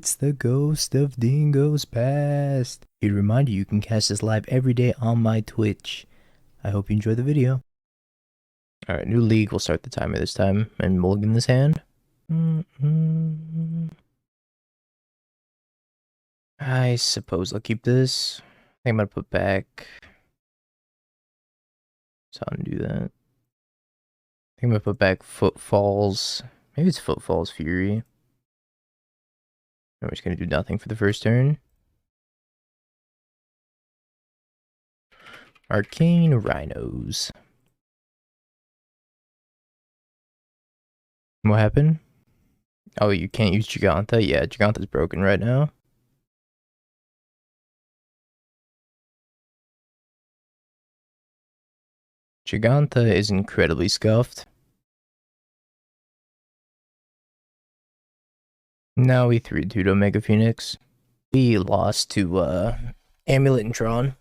It's the ghost of Dingo's past. A reminder, you can catch this live every day on my Twitch. I hope you enjoy the video. Alright, new league. We'll start the timer this time. And mulligan this hand. I suppose I'll keep this. I think I'm gonna put back. So I'll undo that. I think I'm gonna put back Footfalls. Maybe it's Footfalls Fury. I'm just gonna do nothing for the first turn. Arcane Rhinos. What happened? Oh, you can't use Giganta? Yeah, Giganta's broken right now. Giganta is incredibly scuffed. Now we 3-2 to Omega Phoenix. We lost to Amulet and Tron.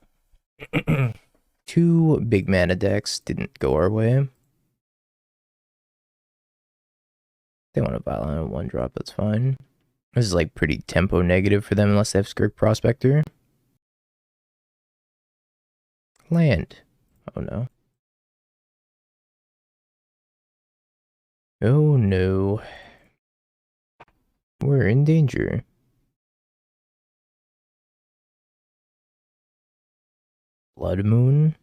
2 big mana decks didn't go our way. They want a Violent 1-drop, that's fine. This is like pretty tempo negative for them unless they have Skirk Prospector. Land. Oh no. Oh no. We're in danger. Blood Moon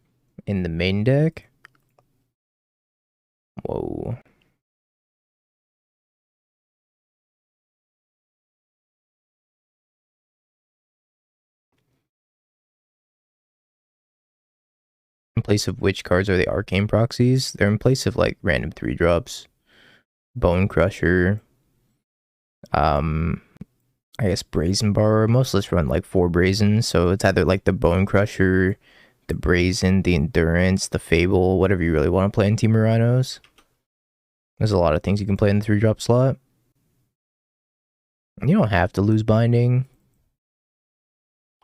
in the main deck. Whoa. In place of which cards are the Arcane Proxies? They're in place of like random 3-drops. Bone Crusher. I guess Brazen Borrower. Most lists run like 4 Brazens, so it's either like the Bone Crusher, the Brazen, the Endurance, the Fable, whatever you really want to play in Team of Rhinos. There's a lot of things you can play in the 3-drop slot. You don't have to lose Binding,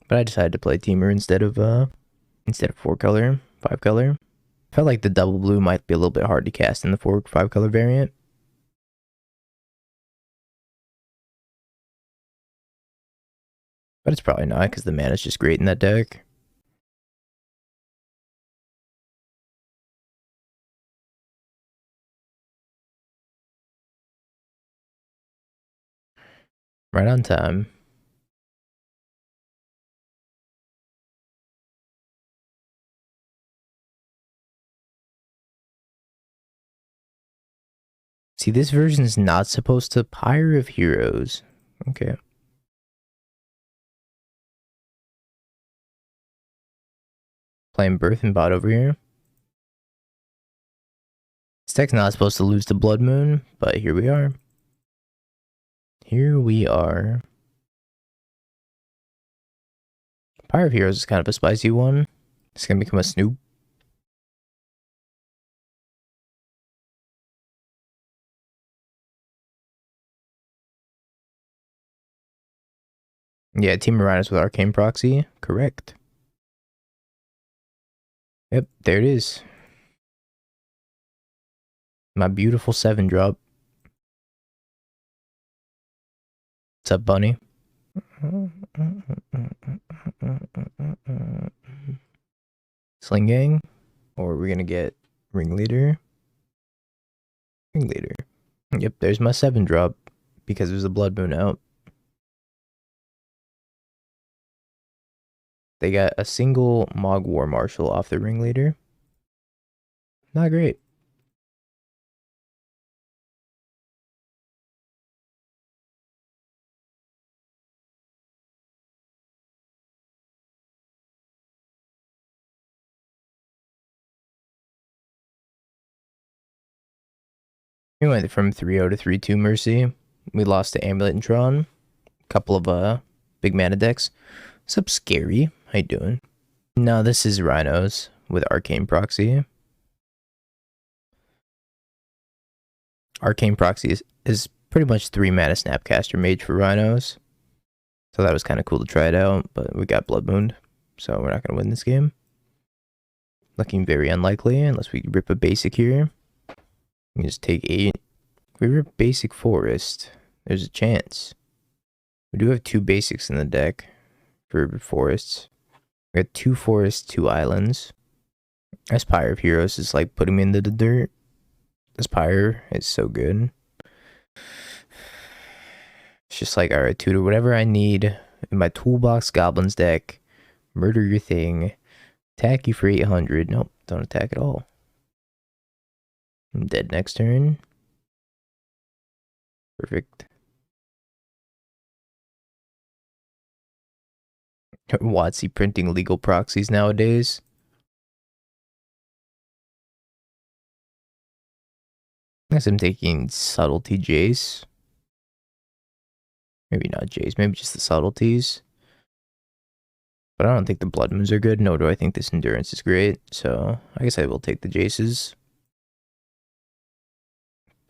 but I decided to play Teamer instead of 4-color, 5-color. Felt like the double blue might be a little bit hard to cast in the 4-5-color variant. But it's probably not, because the mana's just great in that deck. Right on time. See, this version is not supposed to Pyre of Heroes. Okay. Playing Birth and Bot over here. This deck's not supposed to lose to Blood Moon, but here we are. Here we are. Pyre of Heroes is kind of a spicy one. It's gonna become a Snoop. Yeah, Team of Rhinos with Arcane Proxy. Correct. Yep, there it is. My beautiful 7-drop. What's up, Bunny? Sling Gang? Or are we gonna get Ringleader? Ringleader. Yep, there's my 7-drop. Because there's a Blood Moon out. They got a single Mog War Marshal off the Ringleader. Not great. We went from 3-0 to 3-2 Mercy. We lost to Amulet and Tron. A couple of big mana decks. What's up, Scary? How you doing? No, this is Rhinos with Arcane Proxy. Arcane Proxy is pretty much 3 mana Snapcaster mage for Rhinos. So that was kind of cool to try it out, but we got Blood Mooned, so we're not going to win this game. Looking very unlikely unless we rip a basic here. We just take 8. If we rip basic Forest, there's a chance. We do have 2 basics in the deck for forests. We got 2 forests, 2 islands. Aspire of Heroes is like putting me into the dirt. Aspire is so good. It's just like, alright, tutor whatever I need in my toolbox goblins deck. Murder your thing. Attack you for 800. Nope, don't attack at all. I'm dead next turn. Perfect. Watsy printing legal proxies nowadays. I guess I'm taking Subtlety Jace. Maybe not Jace, maybe just the Subtleties. But I don't think the Blood Moons are good, nor do I think this Endurance is great. So I guess I will take the Jaces.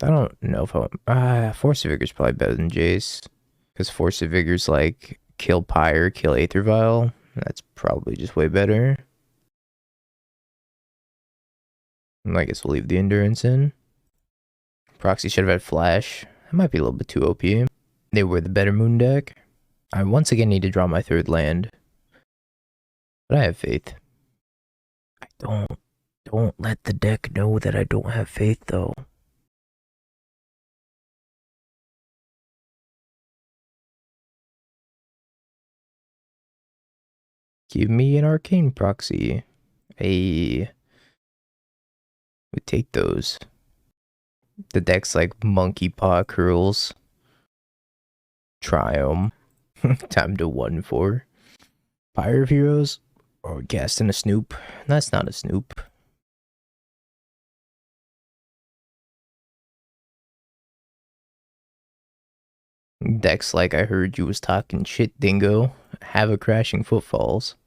I don't know if I want... Force of Vigor is probably better than Jace. Because Force of Vigor is like kill Pyre, kill Aether Vial. That's probably just way better. And I guess we'll leave the Endurance in. Proxy should have had Flash. That might be a little bit too OP. They were the better moon deck. I once again need to draw my 3rd land. But I have faith. I don't let the deck know that I don't have faith though. Give me an Arcane Proxy. We take those. The deck's like Monkey Paw Curls. Triome. Time to 1-4. Pyre of Heroes. Or casting a Snoop. That's not a Snoop. Deck's like, I heard you was talking shit, dingo. Have a Crashing Footfalls.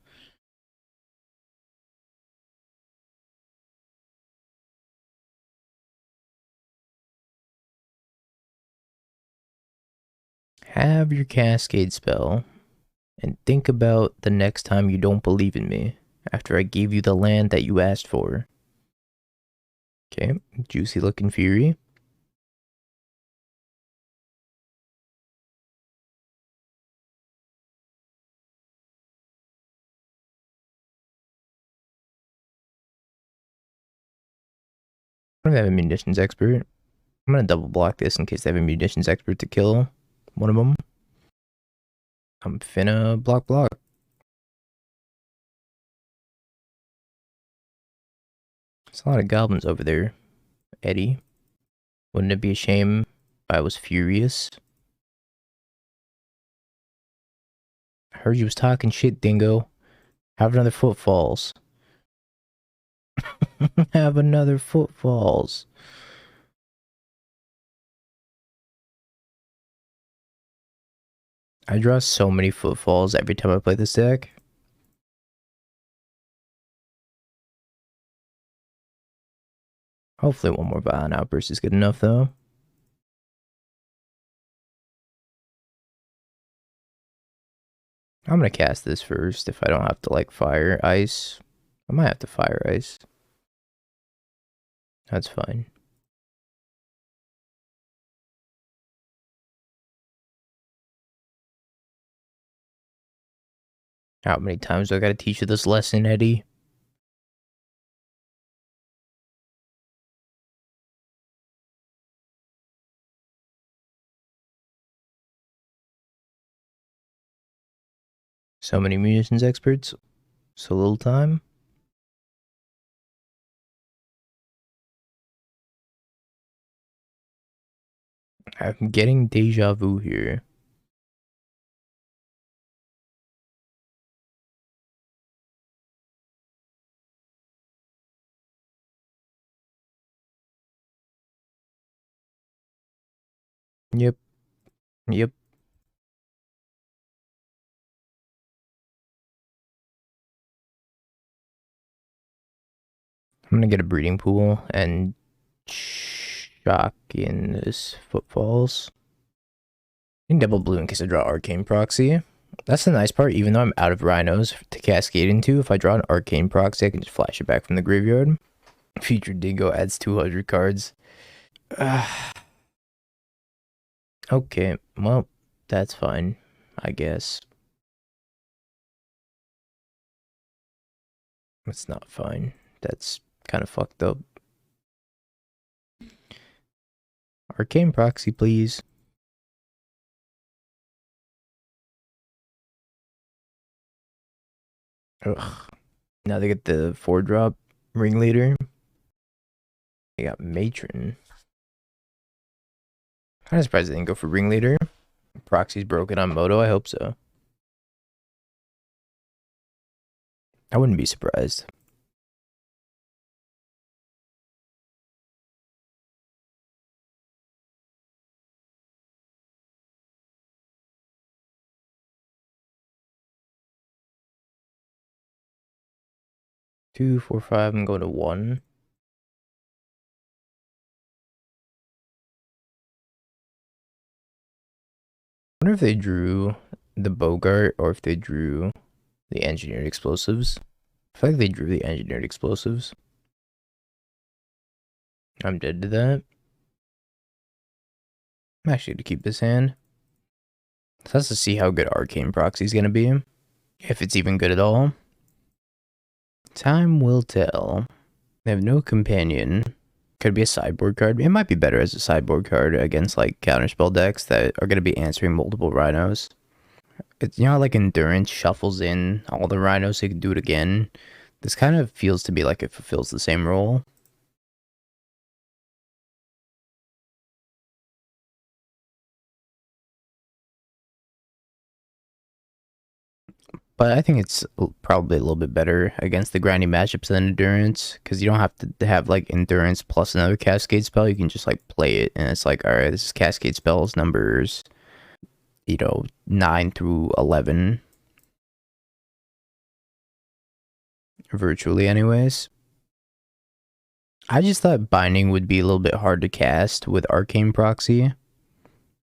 Have your Cascade spell. And think about the next time you don't believe in me. After I gave you the land that you asked for. Okay, juicy looking Fury. I don't have a munitions expert. I'm gonna double block this in case they have a munitions expert to kill one of them. I'm finna block. There's a lot of goblins over there, Eddie. Wouldn't it be a shame if I was furious? I heard you was talking shit, dingo. Have another Footfalls. Have another Footfalls. I draw so many Footfalls every time I play this deck. Hopefully one more Violent Outburst is good enough, though. I'm gonna cast this first if I don't have to, like, Fire Ice. I might have to Fire Ice. That's fine. How many times do I gotta teach you this lesson, Eddie? So many munitions experts, so little time. I'm getting deja vu here. Yep. I'm gonna get a breeding pool and shock in this Footfalls. I can double blue in case I draw Arcane Proxy. That's the nice part, even though I'm out of Rhinos to cascade into, if I draw an Arcane Proxy, I can just flash it back from the graveyard. Future Dingo adds 200 cards. Okay, well, that's fine. I guess. That's not fine. That's kind of fucked up. Arcane Proxy, please. Ugh. Now they get the 4-drop Ringleader. They got Matron. I'm surprised they didn't go for Ringleader. Proxy's broken on Moto, I hope so. I wouldn't be surprised. Two, four, five, I'm going to 1. I wonder if they drew the Bogart or if they drew the Engineered Explosives. I feel like they drew the Engineered Explosives. I'm dead to that. I'm actually going to keep this hand. So that's to see how good Arcane Proxy is going to be. If it's even good at all. Time will tell. They have no companion. Could be a sideboard card. It might be better as a sideboard card against like counterspell decks that are going to be answering multiple Rhinos. It's, you know, like Endurance shuffles in all the Rhinos so you can do it again. This kind of feels to be like it fulfills the same role. But I think it's probably a little bit better against the grindy matchups than Endurance, because you don't have to have like Endurance plus another Cascade spell. You can just like play it, and it's like, all right, this is Cascade spells numbers, 9 through 11. Virtually, anyways. I just thought Binding would be a little bit hard to cast with Arcane Proxy,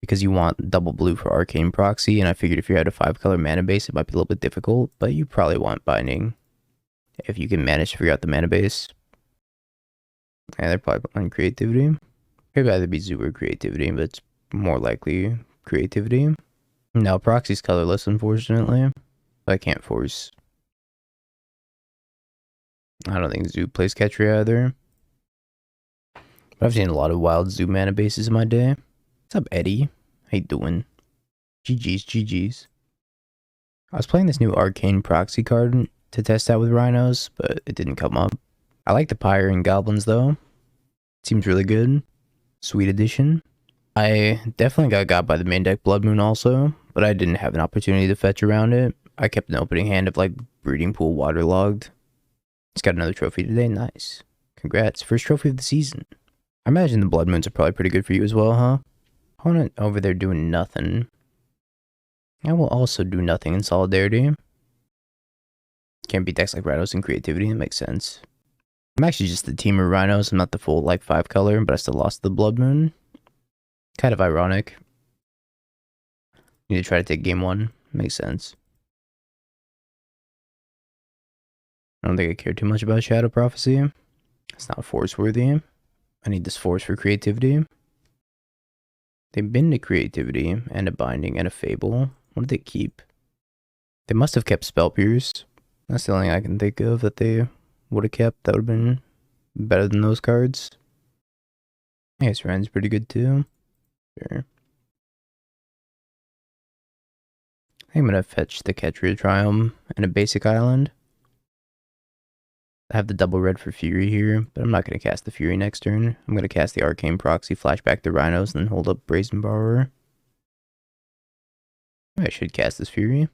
because you want double blue for Arcane Proxy, and I figured if you had a 5-color mana base, it might be a little bit difficult, but you probably want Binding if you can manage to figure out the mana base. And they're probably on Creativity. Could either be Zoo or Creativity, but it's more likely Creativity. Now, Proxy's colorless, unfortunately. I can't force. I don't think Zoo plays Ketria either. But I've seen a lot of wild Zoo mana bases in my day. What's up, Eddie? How you doing? GG's, GG's. I was playing this new Arcane Proxy card to test out with Rhinos, but it didn't come up. I like the Pyre and Goblins, though. Seems really good. Sweet addition. I definitely got by the main deck Blood Moon also, but I didn't have an opportunity to fetch around it. I kept an opening hand of like Breeding Pool Waterlogged. It's got another trophy today. Nice. Congrats. First trophy of the season. I imagine the Blood Moons are probably pretty good for you as well, huh? Opponent over there doing nothing. I will also do nothing in Solidarity. Can't beat decks like Rhinos in Creativity. That makes sense. I'm actually just the team of Rhinos. I'm not the full like 5-color, but I still lost the Blood Moon. Kind of ironic. Need to try to take game 1. Makes sense. I don't think I care too much about Shadow Prophecy. It's not force worthy. I need this force for Creativity. They've been to Creativity and a Binding and a Fable. What did they keep? They must have kept Spell Pierce. That's the only thing I can think of that they would have kept. That would have been better than those cards. I guess Ren's pretty good too. Sure. I'm gonna fetch the Ketria Triome and a basic island. I have the double red for Fury here, but I'm not gonna cast the Fury next turn. I'm gonna cast the Arcane Proxy, flashback the Rhinos, and then hold up Brazen Borrower. I should cast this Fury.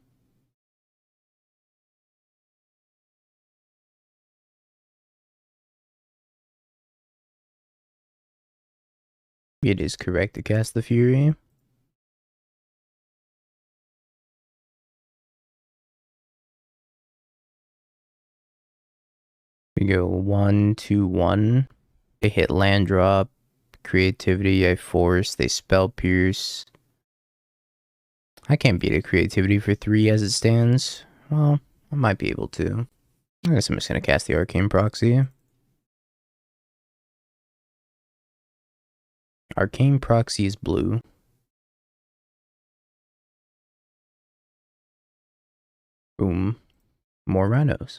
It is correct to cast the Fury. We go 1, 2, 1. They hit land drop, Creativity, I force, they Spell Pierce. I can't beat a Creativity for 3 as it stands. Well, I might be able to. I guess I'm just gonna cast the Arcane Proxy. Arcane Proxy is blue. Boom. More Rhinos.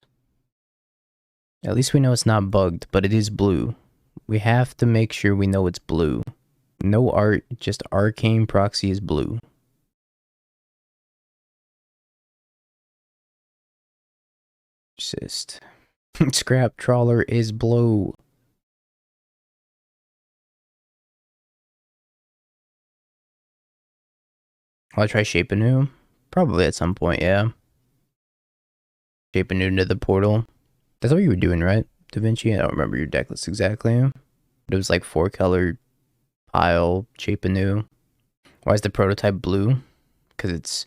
At least we know it's not bugged, but it is blue. We have to make sure we know it's blue. No art, just Arcane Proxy is blue. Persist. Scrap Trawler is blue. I'll try Shape Anew. Probably at some point, yeah. Shape Anew into the portal. That's what you were doing, right, Da Vinci? I don't remember your deck list exactly. But it was like 4-color pile, Shape Anew. Why is the prototype blue? Because it's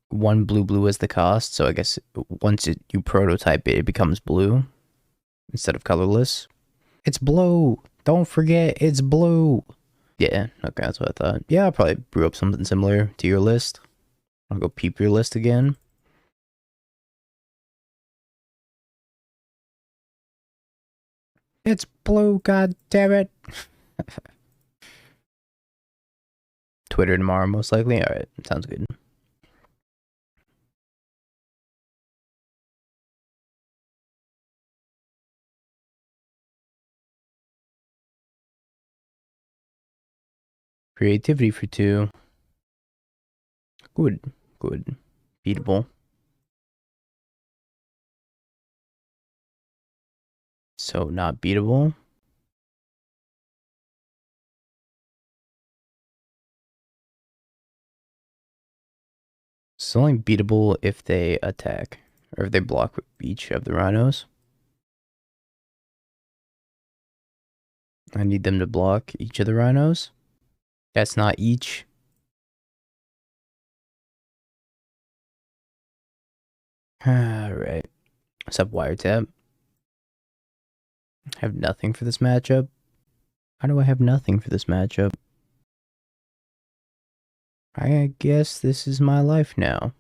1 blue as the cost. So I guess once you prototype it, it becomes blue instead of colorless. It's blue. Don't forget, it's blue. Yeah, okay, that's what I thought. Yeah, I'll probably brew up something similar to your list. I'll go peep your list again. It's blue, god damn it. Twitter tomorrow, most likely. Alright, sounds good. Creativity for 2. Good, good. Beatable. So not beatable. It's only beatable if they attack, or if they block each of the Rhinos. I need them to block each of the Rhinos. That's not each. Alright. Sub Wiretap. I have nothing for this matchup. How do I have nothing for this matchup? I guess this is my life now.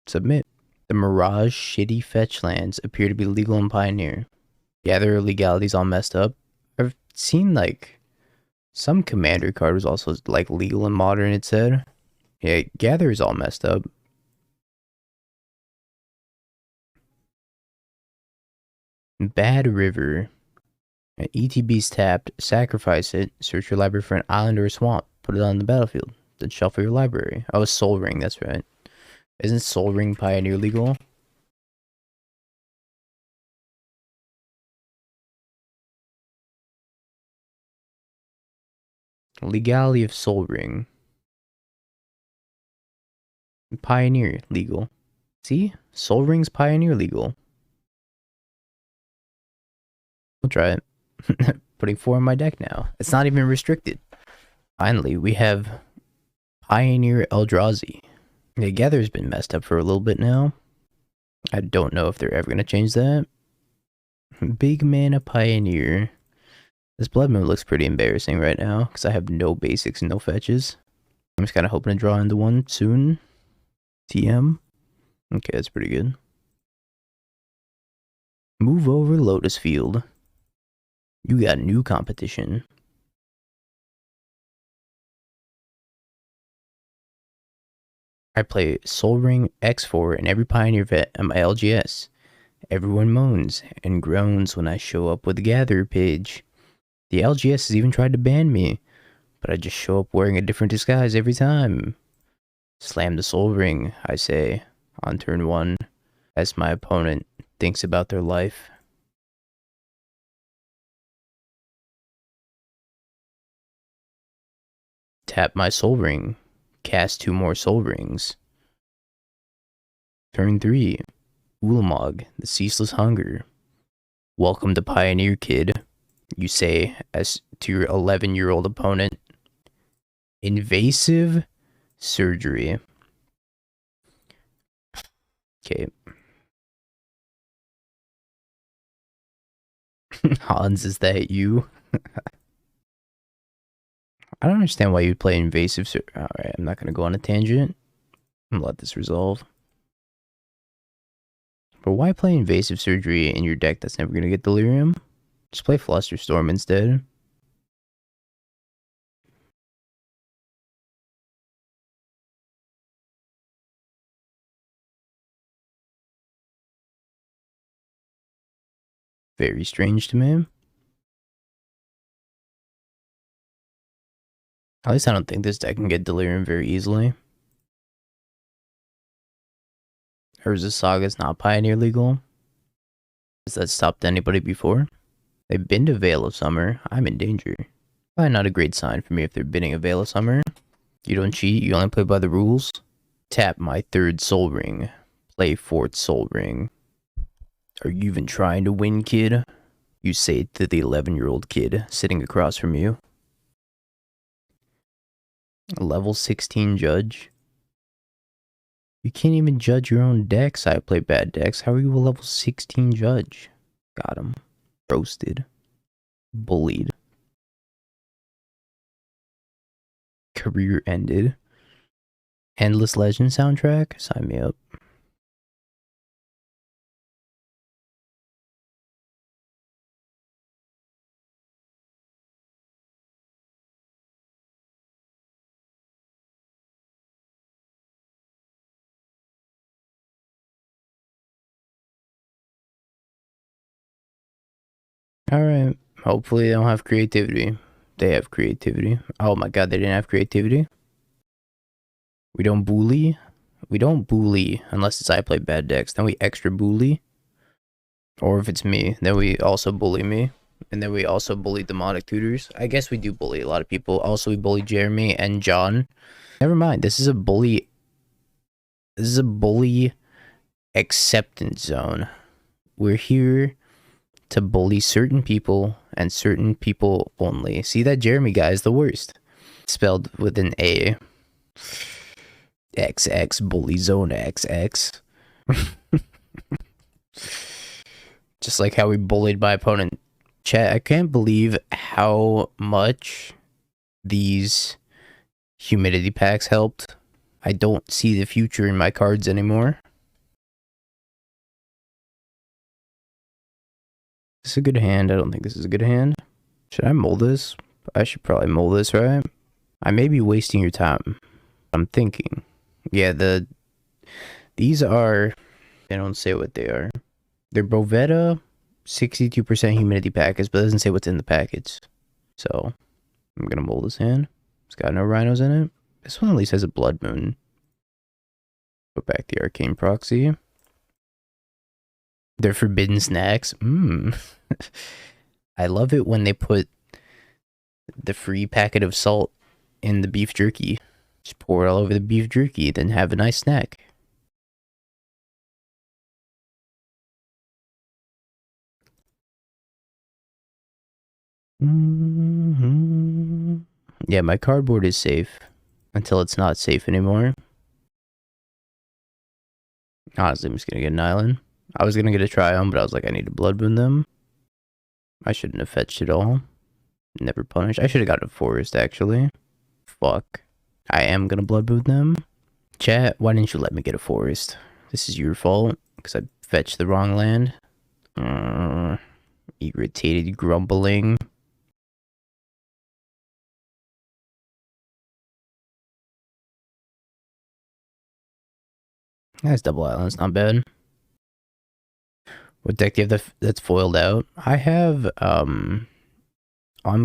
Submit. The Mirage shitty fetch lands appear to be legal in Pioneer. Yeah, their legality's all messed up. I've seen like some commander card was also like legal in Modern, it said. Yeah, Gather is all messed up. Bad River. ETB's tapped, sacrifice it, search your library for an island or a swamp, put it on the battlefield, then shuffle your library. Oh, Soul Ring, that's right. Isn't Soul Ring Pioneer legal? Legality of Soul Ring. Pioneer legal. See? Soul Ring's Pioneer legal. We'll try it. Putting 4 in my deck now. It's not even restricted. Finally, we have Pioneer Eldrazi. The Gather's been messed up for a little bit now. I don't know if they're ever going to change that. Big Mana Pioneer. This Blood Moon looks pretty embarrassing right now because I have no basics and no fetches. I'm just kind of hoping to draw into one soon. TM. Okay, that's pretty good. Move over Lotus Field. You got new competition. I play Soul Ring X4 in every Pioneer vet at my LGS. Everyone moans and groans when I show up with the Gather page. The LGS has even tried to ban me, but I just show up wearing a different disguise every time. Slam the Soul Ring, I say, on turn 1, as my opponent thinks about their life. Tap my Soul Ring. Cast 2 more Soul Rings. Turn 3. Ulamog, the Ceaseless Hunger. Welcome to Pioneer, kid, you say as to your 11-year-old opponent. Invasive Surgery. Okay. Hans, is that you? I don't understand why you'd play Invasive Surgery. Alright, I'm not going to go on a tangent. I'm going to let this resolve. But why play Invasive Surgery in your deck that's never going to get Delirium? Just play Flusterstorm instead. Very strange to me. At least I don't think this deck can get Delirium very easily. Urza Saga's not Pioneer legal. Has that stopped anybody before? They've been to Veil of Summer. I'm in danger. Probably not a great sign for me if they're bidding a Veil of Summer. You don't cheat, you only play by the rules. Tap my 3rd Soul Ring. Play 4th Soul Ring. Are you even trying to win, kid? You say it to the 11-year-old kid sitting across from you. A level 16 judge. You can't even judge your own decks. I play bad decks. How are you a level 16 judge? Got him. Roasted. Bullied. Career ended. Endless Legend soundtrack? Sign me up. Alright. Hopefully they don't have creativity. They have creativity. Oh my god, they didn't have creativity? We don't bully? We don't bully unless it's I play bad decks. Then we extra bully. Or if it's me, then we also bully me. And then we also bully demonic tutors. I guess we do bully a lot of people. Also, we bully Jeremy and John. Never mind. This is a bully. This is a bully acceptance zone. We're here to bully certain people and certain people only. See, that Jeremy guy is the worst. Spelled with an A. XX bully zone XX. Just like how we bullied my opponent. Chat, I can't believe how much these humidity packs helped. I don't see the future in my cards anymore. Is this a good hand? I don't think this is a good hand. Should I mull this? I should probably mull this, right? I may be wasting your time. I'm thinking. Yeah, these are... They don't say what they are. They're Bovetta 62% humidity packets, but it doesn't say what's in the package. So, I'm gonna mull this hand. It's got no Rhinos in it. This one at least has a Blood Moon. Put back the Arcane Proxy. They're forbidden snacks. I love it when they put the free packet of salt in the beef jerky. Just pour it all over the beef jerky, then have a nice snack. Yeah, my cardboard is safe until it's not safe anymore. Honestly, I'm just gonna get an island. I was gonna get a Triome, but I was like, I need to Blood Moon them. I shouldn't have fetched it all. Never punished. I should have got a forest, actually. Fuck. I am gonna Blood Moon them. Chat, why didn't you let me get a forest? This is your fault, because I fetched the wrong land. Irritated grumbling. That's double islands, not bad. What deck do you have that's foiled out? I have, I'm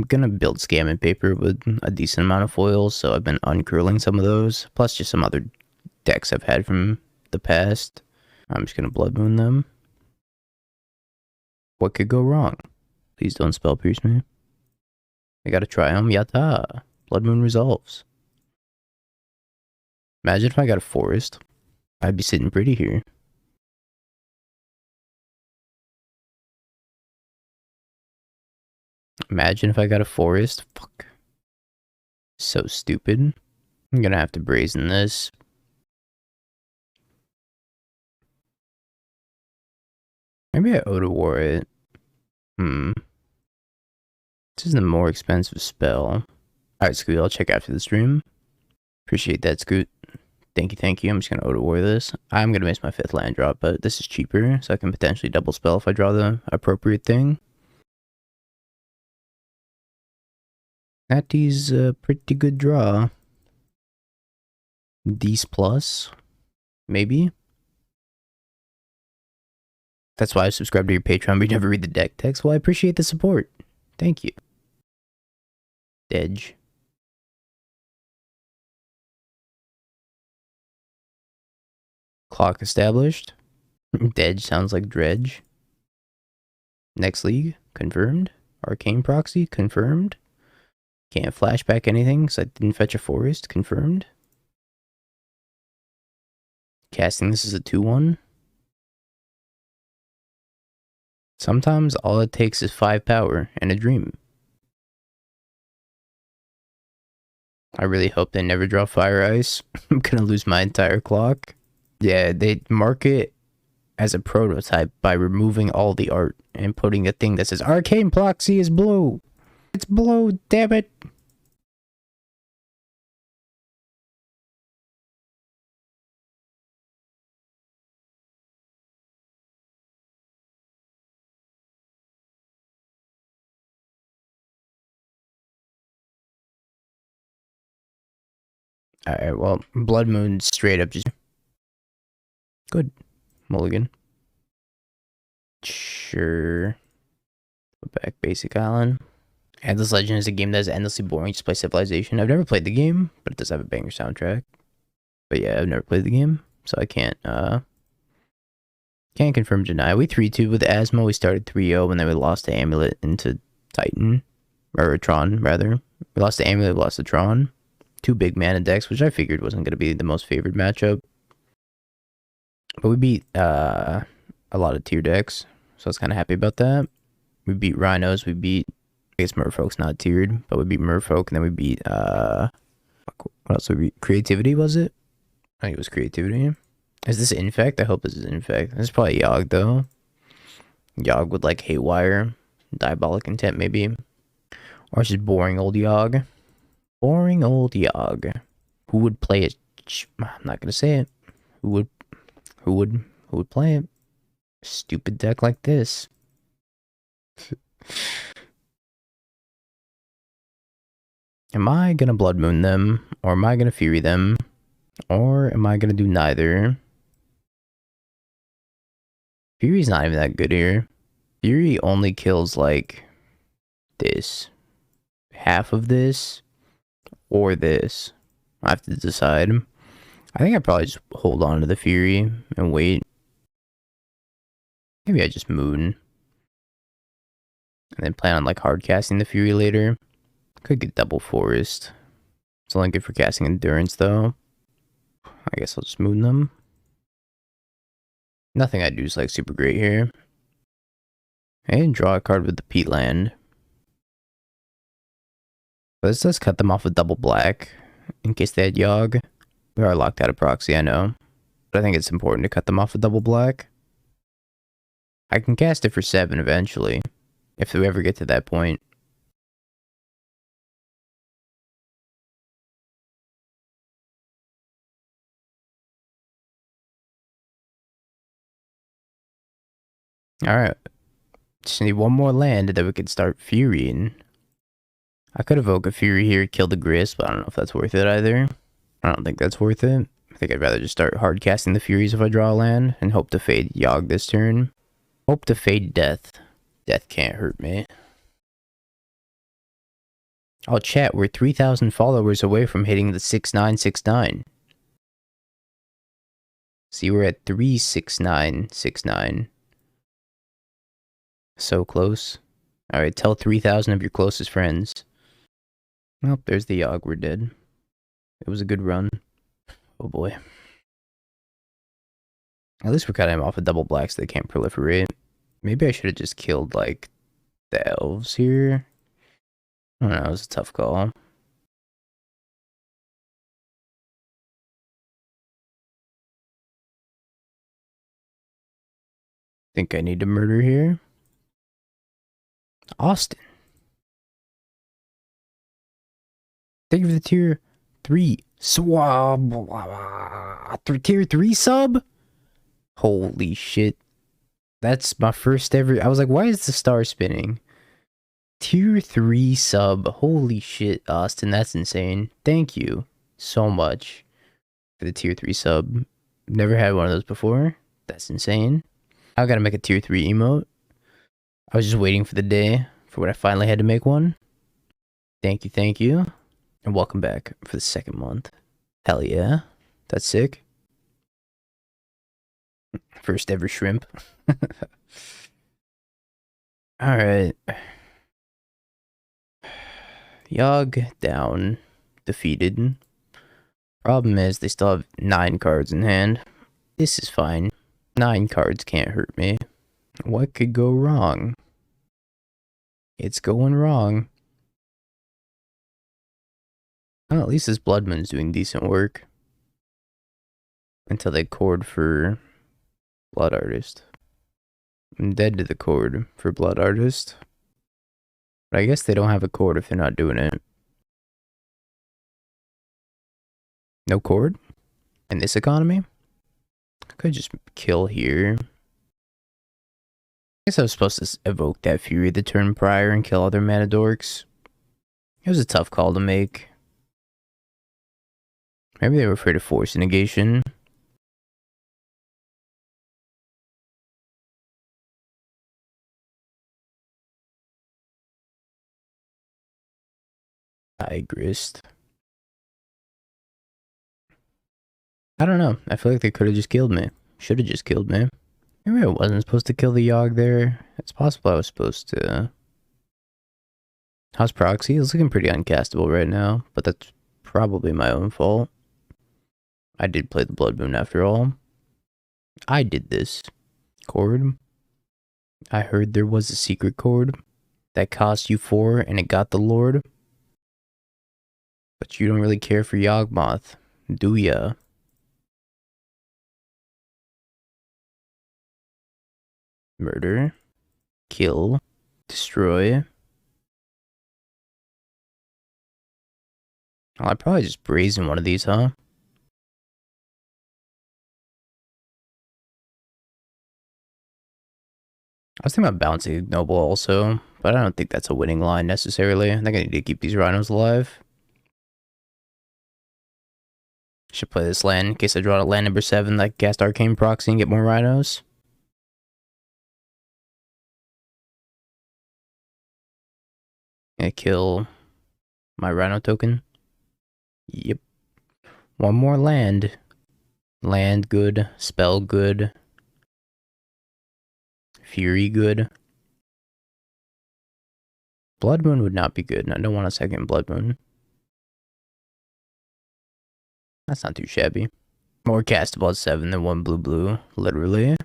gonna build Scamming Paper with a decent amount of foils, so I've been uncurling some of those, plus just some other decks I've had from the past. I'm just gonna Blood Moon them. What could go wrong? Please don't spell pierce me. I gotta try them. Yatta! Blood Moon resolves. Imagine if I got a forest. I'd be sitting pretty here. Imagine if I got a forest. Fuck. So stupid. I'm gonna have to brazen this. Maybe I Otawara it. This is the more expensive spell. Alright, Scoot, I'll check after the stream. Appreciate that, Scoot. Thank you, thank you. I'm just gonna Otawara this. I'm gonna miss my 5th land drop, but this is cheaper, so I can potentially double spell if I draw the appropriate thing. That is a pretty good draw. D's plus, maybe. That's why I subscribe to your Patreon, but you never read the deck text. Well, I appreciate the support. Thank you. Edge. Clock established. Dedge sounds like dredge. Next league, confirmed. Arcane Proxy, confirmed. Can't flashback anything because I didn't fetch a forest, confirmed. Casting this is a 2-1. Sometimes all it takes is 5 power and a dream. I really hope they never draw Fire Ice. I'm gonna lose my entire clock. Yeah, they mark it as a prototype by removing all the art and putting a thing that says Arcane Proxy is blue. It's blue, damn it. Alright, well, Blood Moon straight up just... Good. Mulligan. Sure. Go back Basic Island. Endless Legend is a game that is endlessly boring. Just play Civilization. I've never played the game, but it does have a banger soundtrack. But yeah, I've never played the game, so I can't confirm deny. We 3-2 with Asmo. We started 3-0 and then we lost to Amulet into Titan. Or Tron, rather. We lost to Amulet, we lost to Tron. 2 big mana decks, which I figured wasn't going to be the most favored matchup. But we beat a lot of tier decks, so I was kind of happy about that. We beat Rhinos, we beat, I guess Merfolk's not tiered, but we beat Merfolk, and then we beat, what else did we beat? Creativity, was it? I think it was Creativity. Is this Infect? I hope this is Infect. This is probably Yogg, though. Yogg with, like, Haywire, Diabolic Intent, maybe. Or it's just boring old Yogg. Boring old Yogg. Who would play it? I'm not gonna say it. Who would play it? Stupid deck like this. Am I gonna Blood Moon them? Or am I gonna Fury them? Or am I gonna do neither? Fury's not even that good here. Fury only kills like this. Half of this. Or this. I have to decide. I think I probably just hold on to the Fury and wait. Maybe I just Moon. And then plan on like hard casting the Fury later. Could get double Forest. It's only good for casting Endurance though. I guess I'll just Moon them. Nothing I do is like super great here. I didn't draw a card with the Peatland. But this does cut them off with double black. In case they had Yogg. We are locked out of Proxy, I know. But I think it's important to cut them off with double black. I can cast it for 7 eventually. If we ever get to that point. Alright. Just need one more land that we could start Furying. I could evoke a Fury here, kill the Grist, but I don't know if that's worth it either. I don't think that's worth it. I think I'd rather just start hard casting the Furies if I draw a land, and hope to fade Yogg this turn. Hope to fade Death. Death can't hurt me. Oh, chat, we're 3,000 followers away from hitting the 6969. See, we're at 36969. So close. Alright, tell 3,000 of your closest friends. Well, there's the Yogg, we're dead. It was a good run. Oh boy. At least we're cutting him off with double black so they can't proliferate. Maybe I should have just killed, like, the elves here. I don't know, it was a tough call. Think I need to murder here. Austin. Thank you for the tier 3 swab. Tier 3 sub? Holy shit. That's my first ever. I was like, why is the star spinning? Tier 3 sub. Holy shit, Austin. That's insane. Thank you so much for the tier 3 sub. Never had one of those before. That's insane. I gotta make a tier 3 emote. I was just waiting for the day for when I finally had to make one. Thank you. And welcome back for the second month. Hell yeah. That's sick. First ever shrimp. Alright. Yogg down. Defeated. Problem is, they still have 9 cards in hand. This is fine. 9 cards can't hurt me. What could go wrong? It's going wrong. Well, at least this Blood Moon's doing decent work. Until they chord for Blood Artist. I'm dead to the chord for Blood Artist. But I guess they don't have a chord if they're not doing it. No chord? In this economy? I could just kill here. I guess I was supposed to evoke that Fury the turn prior and kill other mana dorks. It was a tough call to make. Maybe they were afraid of Force of Negation. Tigrist. I don't know. I feel like they could have just killed me. Should have just killed me. Maybe I wasn't supposed to kill the Yogg there. It's possible I was supposed to. How's Proxy? It's looking pretty uncastable right now, but that's probably my own fault. I did play the Blood Moon after all. I did this. Chord. I heard there was a secret chord that cost you 4 and it got the Lord. But you don't really care for Yawgmoth, do ya? Murder. Kill. Destroy. I'll probably just brazen one of these, huh? I was thinking about bouncing Ignoble also, but I don't think that's a winning line necessarily. I think I need to keep these Rhinos alive. Should play this land in case I draw to land number 7, like cast Arcane Proxy and get more Rhinos. Gonna kill my Rhino token. Yep. One more land. Land good, spell good. Fury good. Blood Moon would not be good, and I don't want a second Blood Moon. That's not too shabby. More castable at 7 than 1 blue, literally.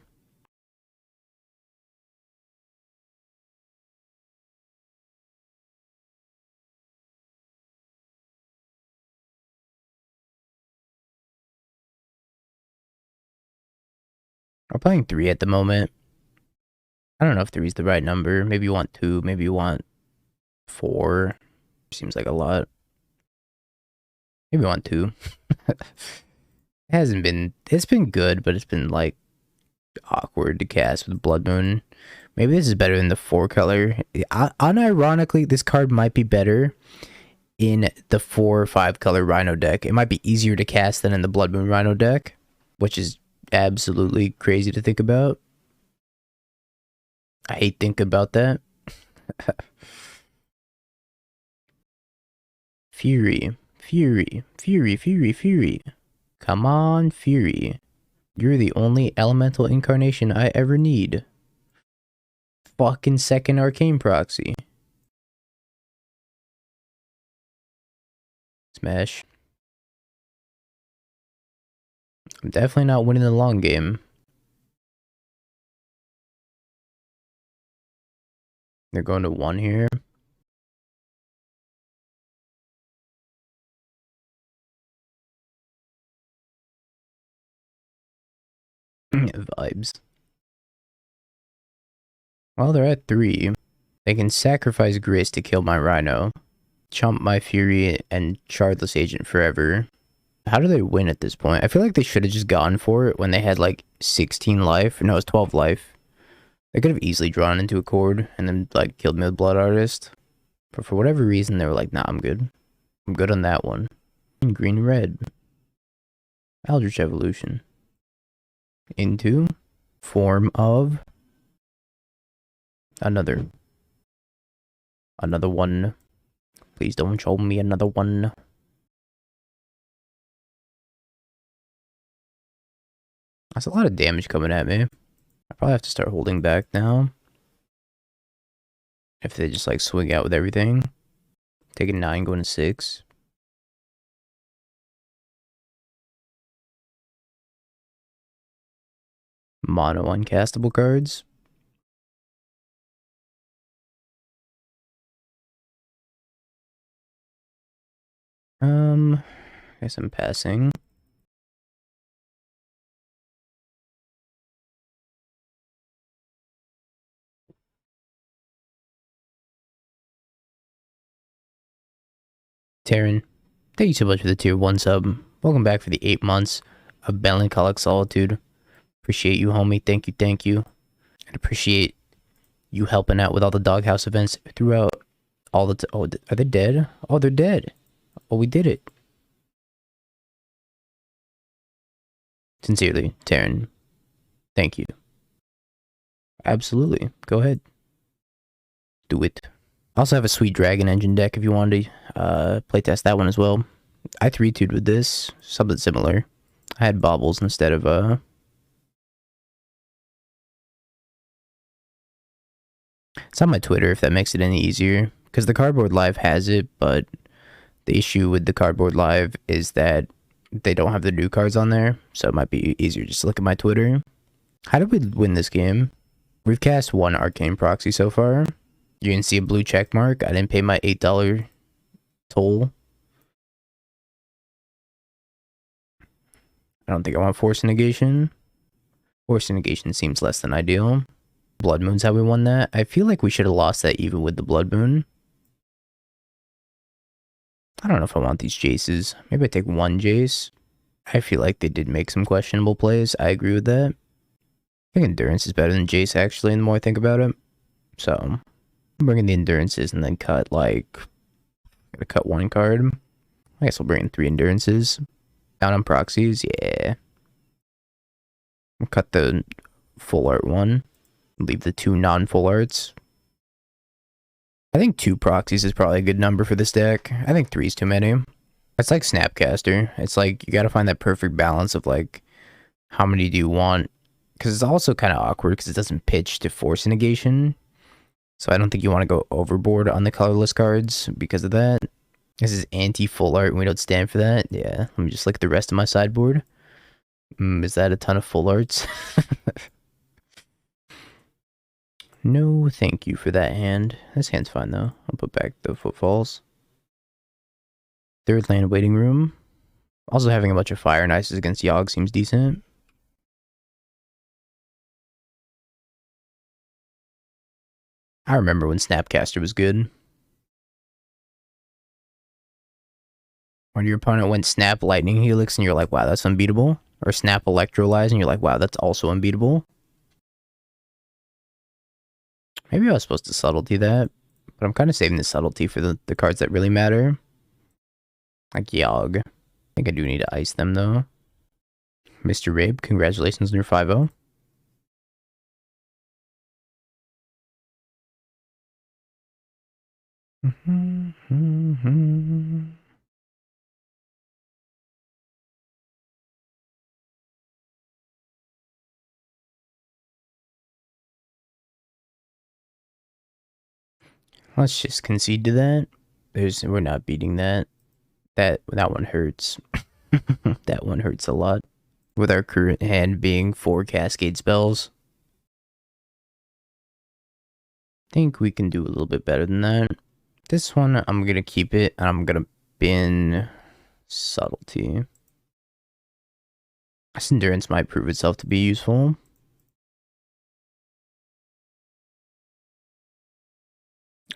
We're playing 3 at the moment. I don't know if 3 is the right number. Maybe you want 2, maybe you want 4. Seems like a lot. Maybe you want 2. It's been good, but it's been like awkward to cast with Blood Moon. Maybe this is better than the 4 color. Unironically, this card might be better in the 4 or 5 color Rhino deck. It might be easier to cast than in the Blood Moon Rhino deck, which is absolutely crazy to think about. I hate thinking about that. Fury. Come on, Fury. You're the only elemental incarnation I ever need. Fucking second Arcane Proxy. Smash. I'm definitely not winning the long game. They're going to 1 here. Vibes. Well, they're at 3. They can sacrifice Grist to kill my Rhino, chump my Fury, and Shardless Agent forever. How do they win at this point? I feel like they should have just gone for it when they had like 16 life. No, it's 12 life. They could have easily drawn into a chord and then like killed me with Blood Artist. But for whatever reason, they were like, nah, I'm good. I'm good on that one. Green, red. Eldritch Evolution. Into form of another one. Please don't show me another one. That's a lot of damage coming at me. I probably have to start holding back now. If they just like swing out with everything. Taking 9, going to 6. Mono uncastable cards. I guess I'm passing. Taryn, thank you so much for the tier 1 sub. Welcome back for the 8 months of Melancholic Solitude. Appreciate you, homie. Thank you, thank you. And appreciate you helping out with all the doghouse events throughout all the oh, are they dead? Oh, they're dead. Oh, we did it. Sincerely, Taryn. Thank you. Absolutely. Go ahead. Do it. I also have a sweet Dragon Engine deck if you wanted to playtest that one as well. I 3-2'd with this. Something similar. I had baubles instead of It's on my Twitter if that makes it any easier. Because the Cardboard Live has it, but the issue with the Cardboard Live is that they don't have the new cards on there. So it might be easier just to look at my Twitter. How did we win this game? We've cast 1 Arcane Proxy so far. You can see a blue check mark. I didn't pay my $8 toll. I don't think I want Force of Negation. Force of Negation seems less than ideal. Blood Moon's how we won that. I feel like we should have lost that even with the Blood Moon. I don't know if I want these Jaces. Maybe I take 1 Jace. I feel like they did make some questionable plays. I agree with that. I think Endurance is better than Jace, actually, the more I think about it. So, I'm bringing the Endurances and then cut, like... Gotta cut 1 card. I guess we'll bring in 3 Endurances. Down on Proxies, yeah. We'll cut the full art one. Leave the 2 non-full arts. I think 2 Proxies is probably a good number for this deck. I think 3 is too many. It's like Snapcaster. It's like, you gotta find that perfect balance of, like, how many do you want? Because it's also kind of awkward because it doesn't pitch to Force Negation. So I don't think you want to go overboard on the colorless cards because of that. This is anti-full art and we don't stand for that. Yeah, let me just look at the rest of my sideboard. Is that a ton of full arts? No, thank you for that hand. This hand's fine though. I'll put back the Footfalls. 3rd land waiting room. Also having a bunch of Fire and Ices against Yogg seems decent. I remember when Snapcaster was good. When your opponent went Snap Lightning Helix and you're like, wow, that's unbeatable. Or Snap Electrolyze and you're like, wow, that's also unbeatable. Maybe I was supposed to Subtlety that. But I'm kind of saving the Subtlety for the cards that really matter. Like Yogg. I think I do need to ice them though. Mr. Rabe, congratulations on your 5-0. Let's just concede to that. We're not beating that. That one hurts. That one hurts a lot. With our current hand being 4 Cascade spells. I think we can do a little bit better than that. This one, I'm gonna keep it, and I'm gonna bin Subtlety. This Endurance might prove itself to be useful.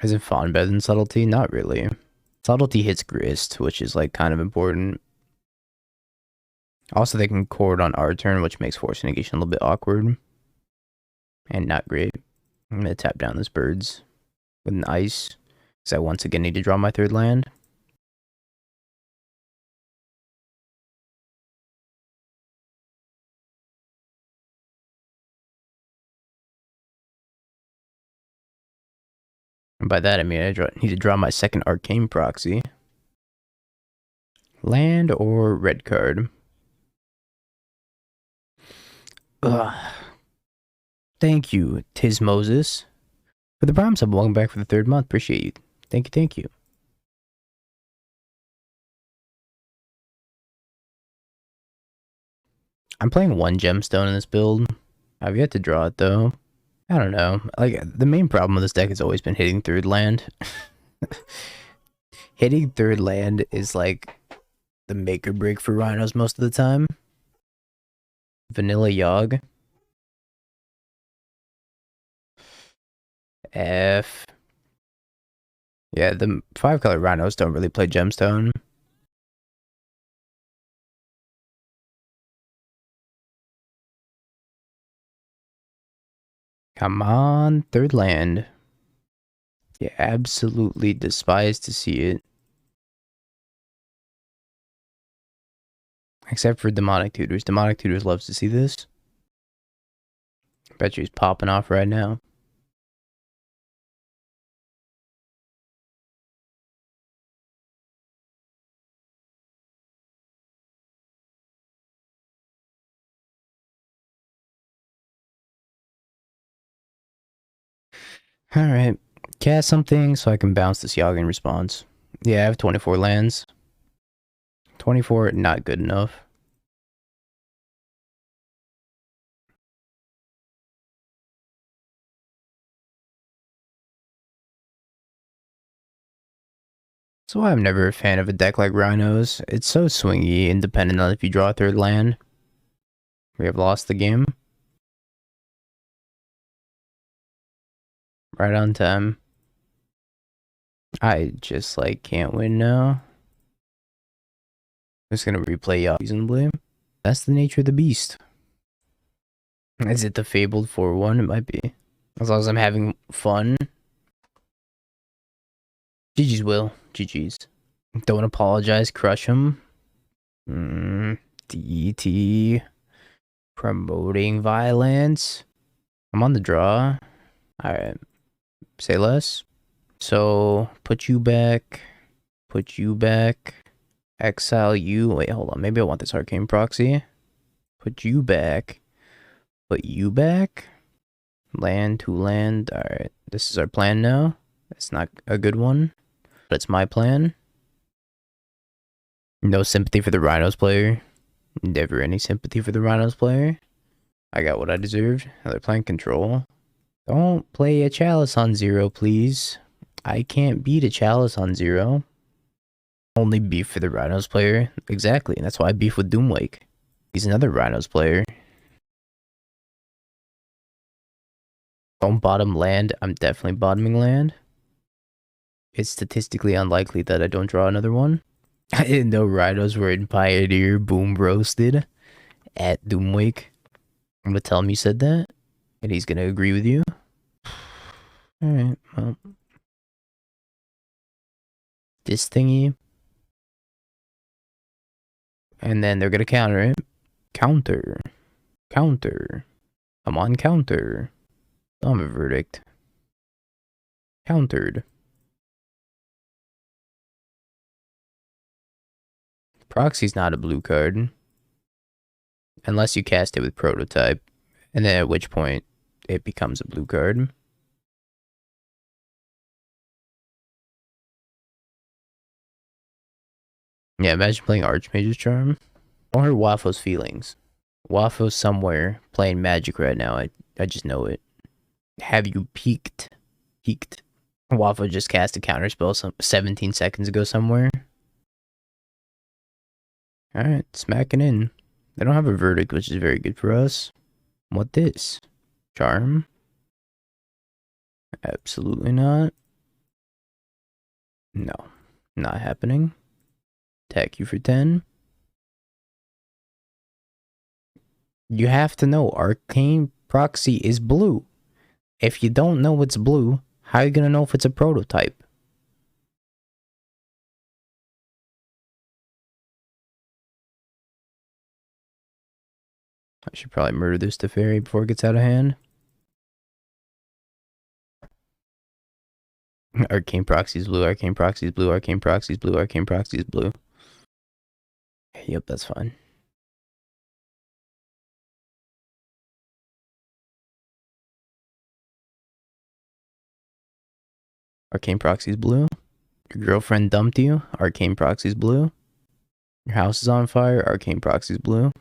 Is it Fawn better than Subtlety? Not really. Subtlety hits Grist, which is like kind of important. Also, they can chord on our turn, which makes Force Negation a little bit awkward. And not great. I'm gonna tap down this Birds with an Ice, because I once again need to draw my 3rd land. And by that I mean I need to draw my second Arcane Proxy. Land or red card? Ugh. Thank you, Tis Moses. For the Prime sub, welcome back for the 3rd month. Appreciate you. Thank you. I'm playing one gemstone in this build. I've yet to draw it though. I don't know. Like, the main problem with this deck has always been hitting 3rd land. Hitting 3rd land is like the make or break for Rhinos most of the time. Vanilla Yogg. F. Yeah, the 5-color Rhinos don't really play gemstone. Come on, 3rd land. You absolutely despise to see it. Except for Demonic Tutors. Demonic Tutors loves to see this. Bet you he's popping off right now. Alright. Cast something so I can bounce this Yogg in response. Yeah, I have 24 lands. 24, not good enough. That's why I'm never a fan of a deck like Rhinos. It's so swingy and dependent on if you draw a 3rd land. We have lost the game. Right on time. I just, like, can't win now. I'm just gonna replay Yogg reasonably. That's the nature of the beast. Is it the Fabled 4-1? It might be. As long as I'm having fun. GG's, Will. GG's. Don't apologize, crush him. DT. Promoting violence. I'm on the draw. Alright. Say less. So, put you back. Put you back. Exile you. Wait, hold on. Maybe I want this Arcane Proxy. Put you back. Put you back. Land to land. Alright. This is our plan now. It's not a good one. But it's my plan. No sympathy for the Rhinos player. Never any sympathy for the Rhinos player. I got what I deserved. Now they're playing control. Don't play a Chalice on 0, please. I can't beat a Chalice on 0. Only beef for the Rhinos player. Exactly. And that's why I beef with Doomwake. He's another Rhinos player. Don't bottom land. I'm definitely bottoming land. It's statistically unlikely that I don't draw another one. I didn't know Rhinos were in Pioneer boom roasted at Doomwake. I'm gonna tell him you said that, and he's gonna agree with you. Alright, well. This thingy. And then they're gonna counter it. Counter. Counter. I'm on counter. I'm a verdict. Countered. Proxy's not a blue card. Unless you cast it with Prototype. And then at which point it becomes a blue card. Yeah, imagine playing Archmage's Charm. Don't hurt Wafo's feelings. Wafo's somewhere playing Magic right now. I just know it. Have you peeked? Peeked. Wafo just cast a counterspell some 17 seconds ago somewhere. Alright, smacking in. They don't have a verdict, which is very good for us. What this? Charm? Absolutely not. No, not happening. Attack you for 10. You have to know Arcane Proxy is blue. If you don't know it's blue, how are you gonna know if it's a prototype? I should probably murder this Teferi before it gets out of hand. Arcane Proxy's blue, Arcane Proxy's blue, Arcane Proxy's blue, Arcane Proxy's blue. Yep, that's fine. Arcane Proxy's blue. Your girlfriend dumped you. Arcane Proxy's blue. Your house is on fire. Arcane Proxy's blue.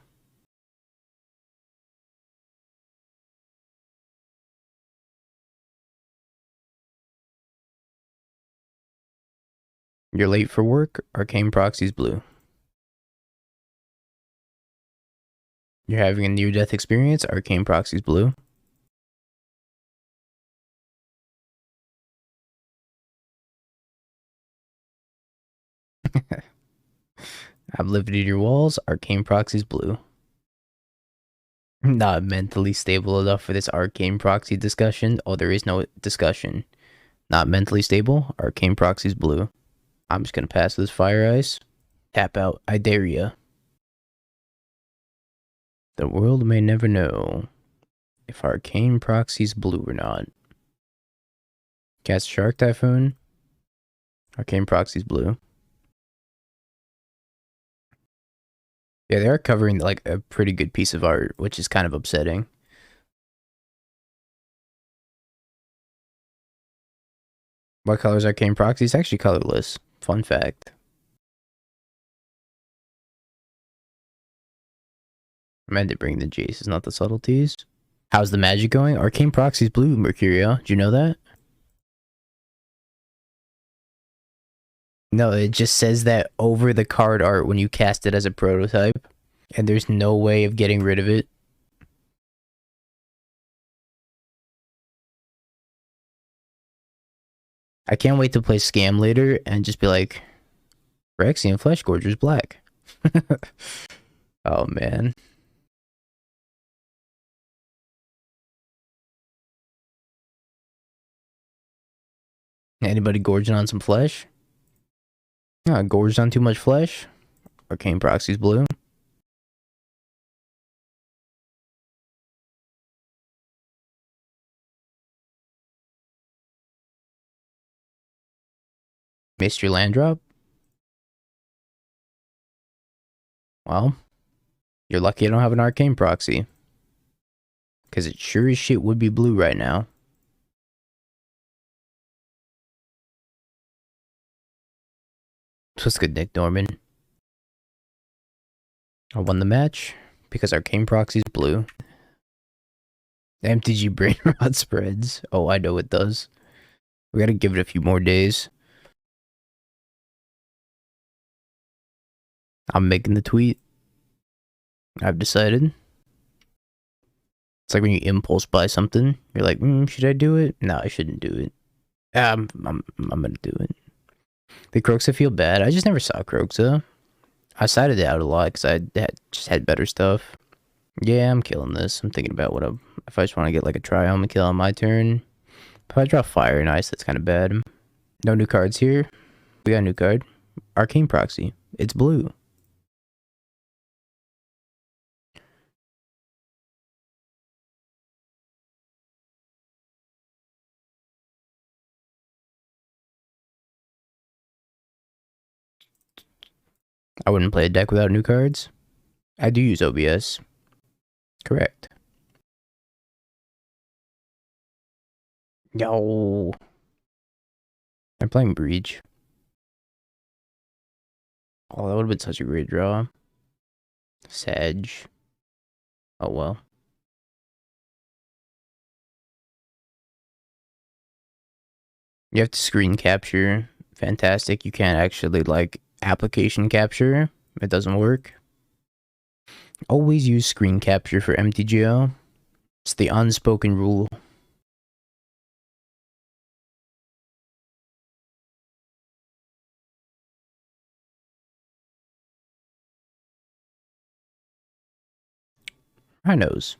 You're late for work. Arcane Proxy's blue. You're having a near-death experience. Arcane Proxy's blue. I've lived in your walls. Arcane Proxy's blue. Not mentally stable enough for this Arcane Proxy discussion. Oh, there is no discussion. Not mentally stable. Arcane Proxy's blue. I'm just gonna pass this Fire Ice. Tap out. I dare ya. The world may never know if Arcane Proxy's blue or not. Cast Shark Typhoon. Arcane Proxy's blue. Yeah, they are covering like a pretty good piece of art, which is kind of upsetting. What color is Arcane Proxy? It's actually colorless. Fun fact. I meant to bring the Jaces, not the subtleties. How's the magic going? Arcane Proxy's blue, Mercurio. Do you know that? No, it just says that over the card art when you cast it as a prototype. And there's no way of getting rid of it. I can't wait to play Scam later and just be like, Phyrexian Flesh Gorger's black. Oh, man. Anybody gorging on some flesh? Gorged on too much flesh? Arcane Proxy's blue. Missed your land drop? Well, you're lucky I don't have an Arcane Proxy. Because it sure as shit would be blue right now. So what's good, Nick Norman? I won the match because Arcane Proxy's blue. MTG Brain Rot spreads. Oh, I know it does. We gotta give it a few more days. I'm making the tweet. I've decided. It's like when you impulse buy something. You're like, should I do it? No, I shouldn't do it. I'm gonna do it. The Croxa feel bad. I just never saw Croxa. I sided it out a lot because I just had better stuff. Yeah, I'm killing this. I'm thinking about if I just want to get like a Triome and kill on my turn. If I draw Fire and Ice, that's kind of bad. No new cards here. We got a new card. Arcane Proxy. It's blue. I wouldn't play a deck without new cards. I do use OBS. Correct. Yo. I'm playing Breach. Oh, that would have been such a great draw. Sag. Oh well. You have to screen capture. Fantastic. You can't actually like application capture. It doesn't work. Always use screen capture for MTGO. It's the unspoken rule. Rhinos.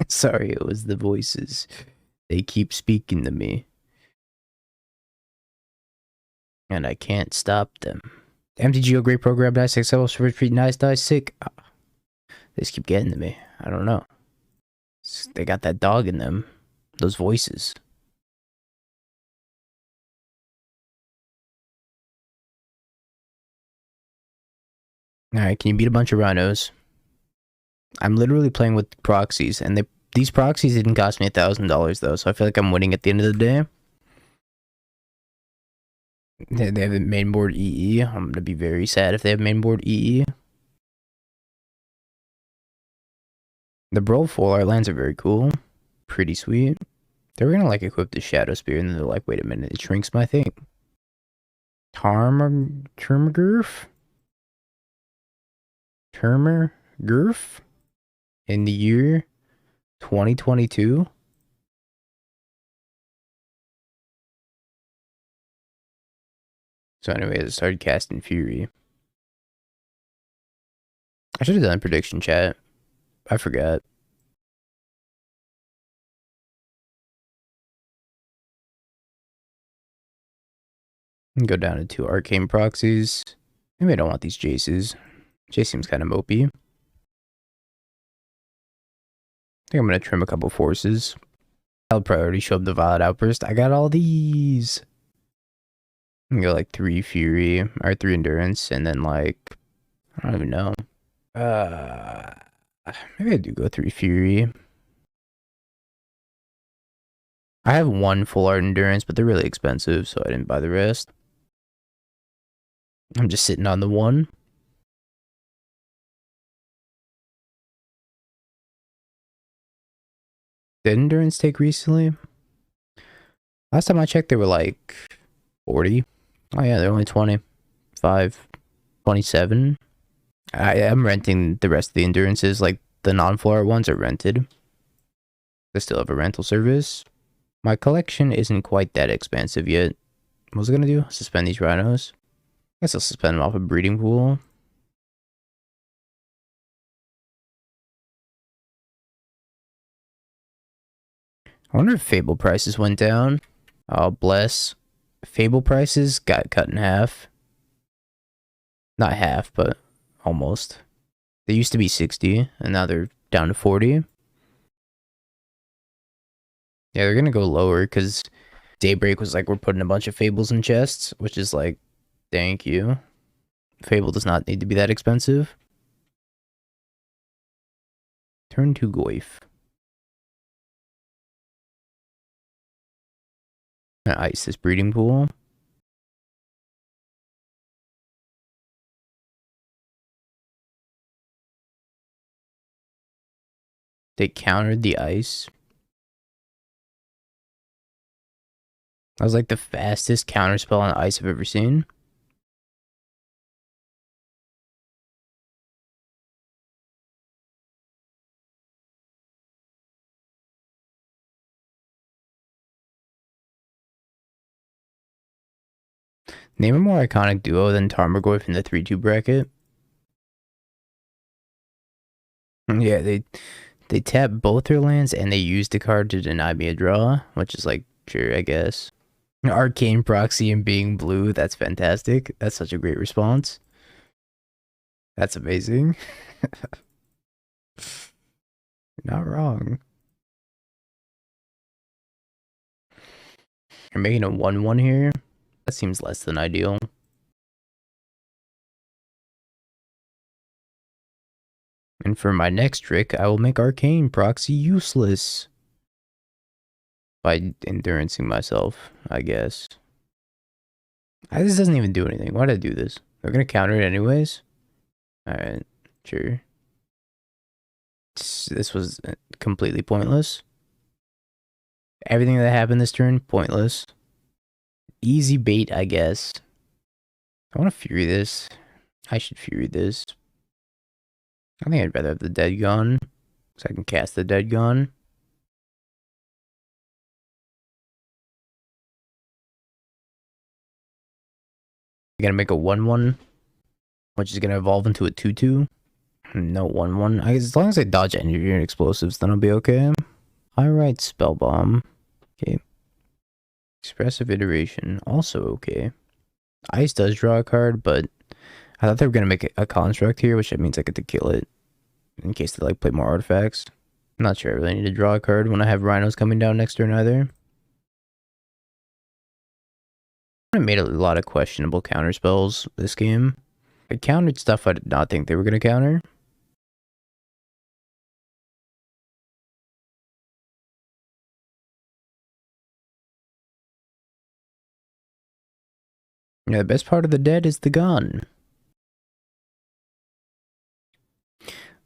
Sorry, it was the voices. They keep speaking to me. And I can't stop them. MTGO great program, dice excel, retreat, nice dice, sick. They just keep getting to me. I don't know. They got that dog in them. Those voices. Alright, can you beat a bunch of Rhinos? I'm literally playing with proxies, and these proxies didn't cost me $1,000 though, so I feel like I'm winning at the end of the day. They have mainboard EE. I'm gonna be very sad if they have mainboard EE. The Brawl full art lands are very cool. Pretty sweet. They were gonna like equip the Shadow Spear, and then they're like, wait a minute, it shrinks my thing. Termagurf? Termagurf? In the year 2022? So anyways, I started casting Fury. I should have done prediction chat. I forgot. Go down to 2 Arcane Proxies. Maybe I don't want these Jaces. Jace seems kind of mopey. I think I'm going to trim a couple forces. I'll priority show up the Violent Outburst. I got all these. I'm going to go like 3 Fury, or 3 Endurance, and then like, I don't even know. Maybe I do go 3 Fury. I have 1 full art Endurance, but they're really expensive, so I didn't buy the rest. I'm just sitting on the 1. Did Endurance take recently? Last time I checked, they were like 40. Oh yeah, they're only 25, 27. I am renting the rest of the Endurances, like the non-full art ones are rented. They still have a rental service. My collection isn't quite that expensive yet. What was I gonna do? Suspend these Rhinos? I guess I'll suspend them off a breeding pool. I wonder if Fable prices went down. Oh, bless. Fable prices got cut in half. Not half, but almost. They used to be 60, and now they're down to 40. Yeah, they're gonna go lower, because Daybreak was like, we're putting a bunch of Fables in chests, which is like, thank you. Fable does not need to be that expensive. Turn to Goif. I'm gonna ice this breeding pool. They countered the ice. That was like the fastest counter spell on ice I've ever seen. Name a more iconic duo than Tarmogoyf in the 3-2 bracket. Yeah, they tap both their lands and they used the card to deny me a draw, which is like, sure, I guess. Arcane Proxy and being blue, that's fantastic. That's such a great response. That's amazing. Not wrong. You're making a 1-1 here? That seems less than ideal. And for my next trick, I will make Arcane Proxy useless. By endurancing myself, I guess. This doesn't even do anything. Why did I do this? They're gonna counter it anyways? Alright, sure. This was completely pointless. Everything that happened this turn, pointless. Easy bait, I guess. I want to Fury this. I should Fury this. I think I'd rather have the Dead Gun, so I can cast the Dead Gun. You gotta make a 1-1, which is gonna evolve into a 2-2. No 1-1. As long as I dodge energy and explosives, then I'll be okay. Alright, Spell Bomb. Okay. Expressive Iteration, also okay. Ice does draw a card, but I thought they were gonna make a construct here, which means I get to kill it in case they like play more artifacts. I'm not sure I really need to draw a card when I have Rhinos coming down next turn either. I made a lot of questionable counter spells this game. I countered stuff I did not think they were going to counter. Yeah, the best part of the dead is the gun.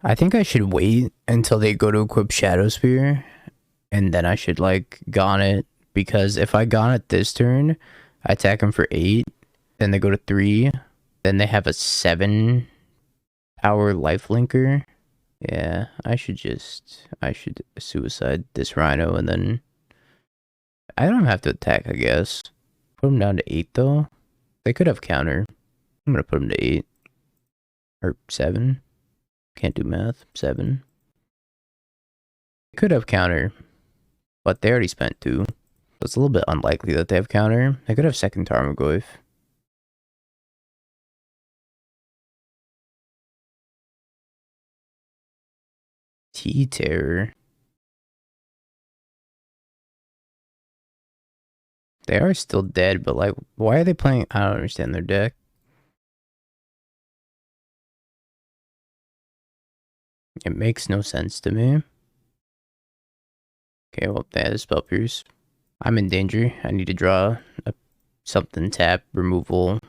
I think I should wait until they go to equip Shadow Spear, and then I should, like, Gaunt it, because if I Gaunt it this turn, I attack them for 8, then they go to 3, then they have a 7 power lifelinker. Yeah, I should suicide this Rhino, and then I don't have to attack, I guess. Put them down to 8, though. They could have counter. I'm gonna put them to 8. Or 7. Can't do math. 7. They could have counter, but they already spent 2. So it's a little bit unlikely that they have counter. They could have second Tarmogoyf. T-Terror. They are still dead, but, like, why are they playing? I don't understand their deck. It makes no sense to me. Okay, well, they had a Spell Pierce. I'm in danger. I need to draw something, tap, removal.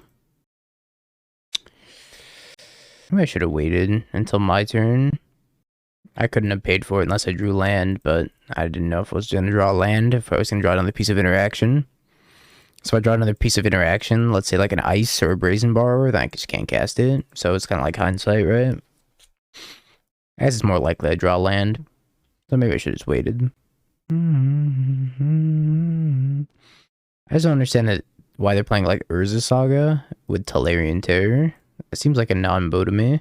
Maybe I should have waited until my turn. I couldn't have paid for it unless I drew land, but I didn't know if I was going to draw land, if I was going to draw another piece of interaction. So I draw another piece of interaction, let's say like an ice or a Brazen Borrower, then I just can't cast it. So it's kind of like hindsight, right? I guess it's more likely I draw land. So maybe I should have just waited. I just don't understand why they're playing like Urza Saga with Tolarian Terror. It seems like a non-bow to me.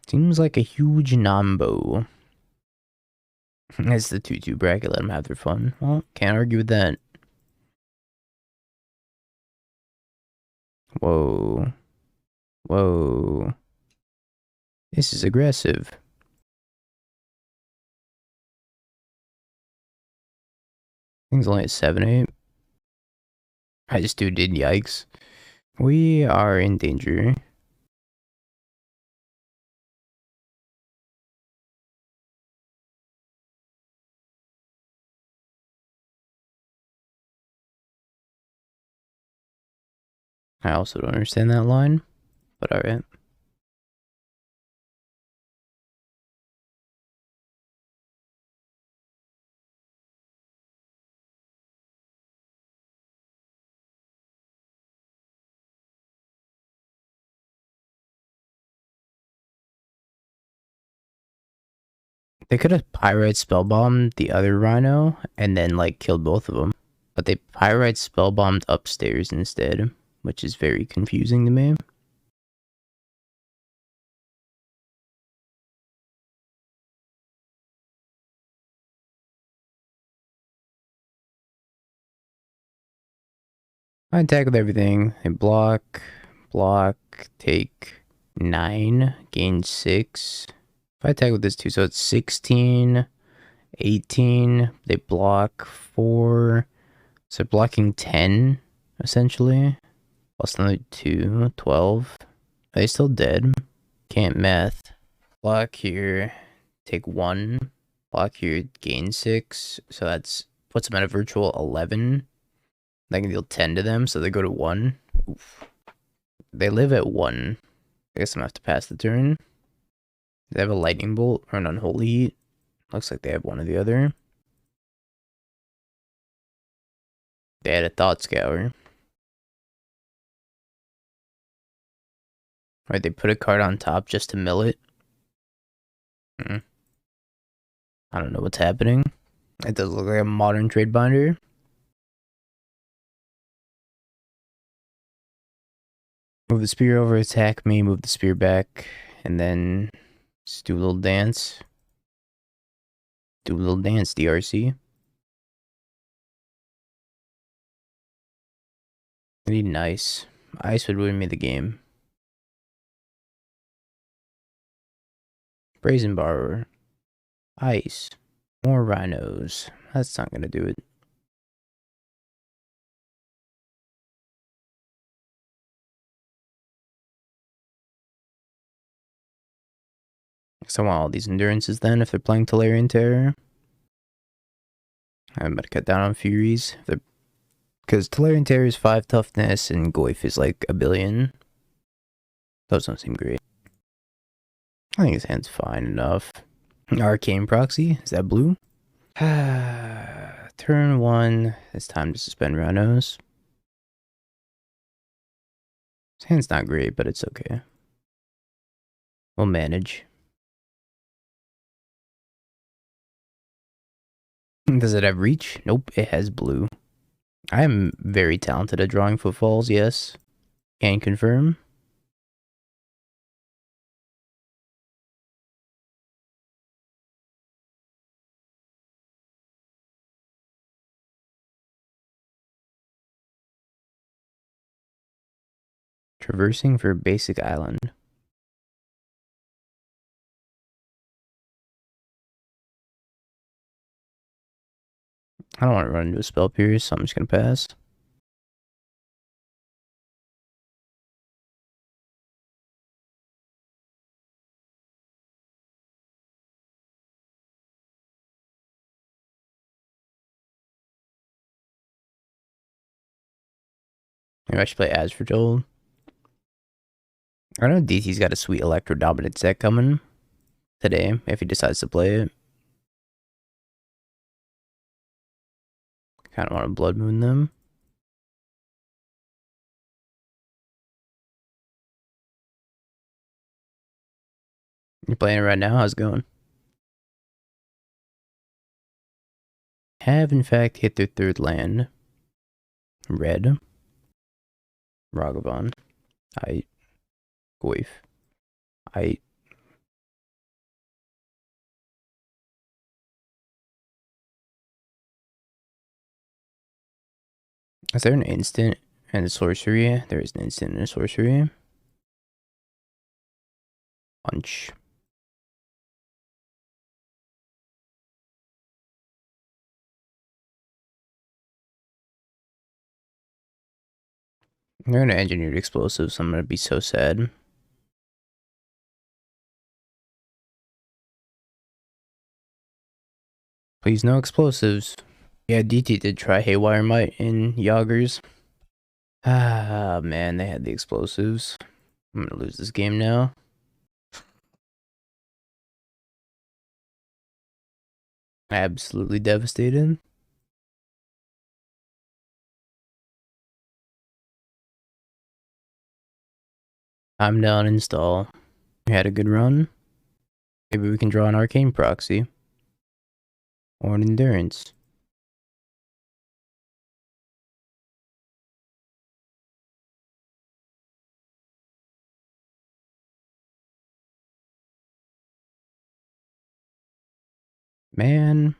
Seems like a huge non-bow. It's the 2-2 bracket, let them have their fun. Well, can't argue with that. Whoa. Whoa. This is aggressive. Thing's only at 7-8. I just did yikes. We are in danger. I also don't understand that line, but alright. They could have Pyrite Spellbombed the other Rhino and then like killed both of them. But they Pyrite Spellbombed upstairs instead, which is very confusing to me. I attack with everything. They block, take 9, gain 6. If I attack with this too, so it's 16, 18. They block 4. So blocking 10, essentially. Plus another 2, 12. Are they still dead? Can't math. Block here, take 1. Block here, gain 6. So that's puts them at a virtual 11. I can deal 10 to them, so they go to 1. Oof. They live at 1. I guess I'm gonna have to pass the turn. They have a lightning bolt or an unholy heat. Looks like they have one or the other. They had a thought scour. Right, they put a card on top just to mill it. I don't know what's happening. It does look like a modern trade binder. Move the spear over, attack me, move the spear back, and then just do a little dance. Do a little dance, DRC. I need an ice. Ice would win me the game. Brazen Borrower. Ice. More Rhinos. That's not gonna do it. So I want all these endurances then if they're playing Tolarian Terror. I'm gonna cut down on Furies. Because Tolarian Terror is 5 toughness and Goyf is like a billion. Those don't seem great. I think his hand's fine enough. Arcane Proxy, is that blue? Turn 1, it's time to suspend Rhinos. His hand's not great, but it's okay. We'll manage. Does it have reach? Nope, it has blue. I am very talented at drawing footfalls, yes. Can confirm. Traversing for basic island. I don't want to run into a spell pierce, so I'm just gonna pass. Maybe I should play Asphalt. I know DT's got a sweet Electro Dominant set coming today, if he decides to play it. Kind of want to Blood Moon them. You're playing it right now? How's it going? Have in fact hit their 3rd land. Red. Ragavan. Goyf. Is there an instant and a sorcery? There is an instant and a sorcery. Punch. They're gonna engineer explosives, so I'm gonna be so sad. Please, no explosives. Yeah, DT did try Haywire Might in Yoggers. Ah, man, they had the explosives. I'm gonna lose this game now. Absolutely devastated. I'm down, install. We had a good run. Maybe we can draw an Arcane Proxy. Or an Endurance. Man.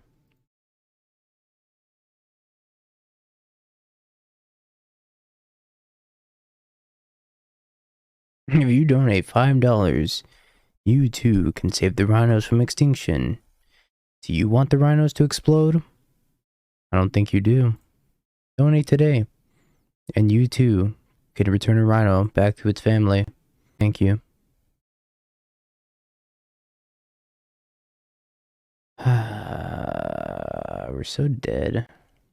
If you donate $5, you too can save the rhinos from extinction. Do you want the rhinos to explode? I don't think you do. Donate today, and you too can return a rhino back to its family. Thank you. We're so dead.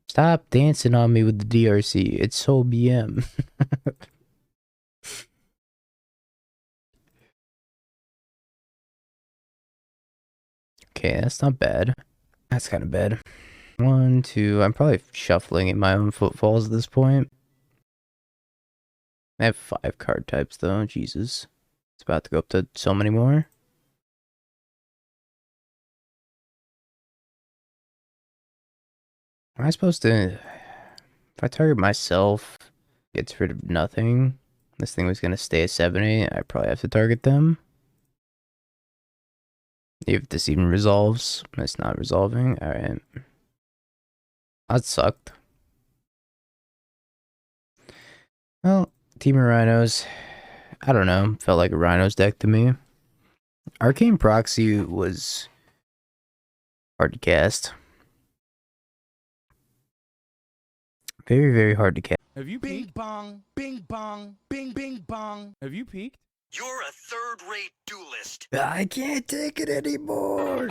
Stop dancing on me with the DRC. It's so BM. Okay, that's not bad. That's kind of bad. 1, 2. I'm probably shuffling in my own footfalls at this point. I have 5 card types though. Jesus. It's about to go up to so many more. Am I supposed to... If I target myself, gets rid of nothing. This thing was going to stay at 7-8. I probably have to target them. If this even resolves. It's not resolving. Alright. That sucked. Well, Team of Rhinos. I don't know. Felt like a Rhinos deck to me. Arcane Proxy was hard to cast. Very, very hard to cast. Have you Bing peeked? bong, bing bong, bing bing bong. Have you peeked? You're a third-rate duelist. I can't take it anymore.